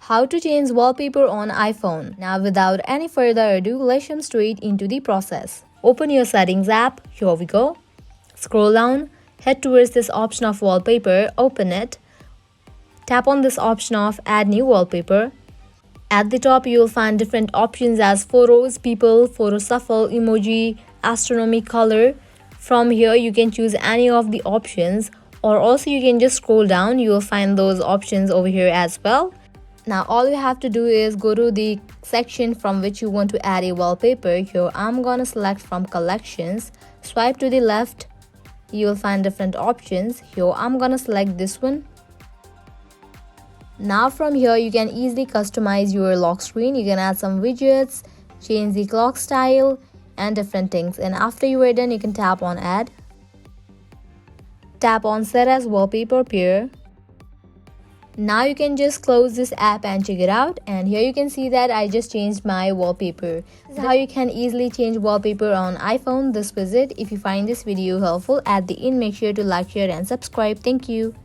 How to change wallpaper on iPhone. Now without any further ado, let's jump straight into the process. Open your settings app, here we go. Scroll down, head towards this option of wallpaper, open it. Tap on this option of add new wallpaper. At the top you will find different options as photos, people, photo shuffle, emoji, astronomy, color. From here you can choose any of the options, or also you can just scroll down, you will find those options over here as well. Now all you have to do is go to the section from which you want to add a wallpaper. Here I'm gonna select from collections. Swipe to the left, you will find different options. Here I'm gonna select this one. Now from here you can easily customize your lock screen. You can add some widgets, change the clock style and different things, and after you are done you can tap on add. Tap on set as wallpaper pair. Now you can just close this app and check it out, and here you can see that I just changed my wallpaper. This is how you can easily change wallpaper on iPhone. This was it. If you find this video helpful, at the end make sure to like, share and subscribe. Thank you.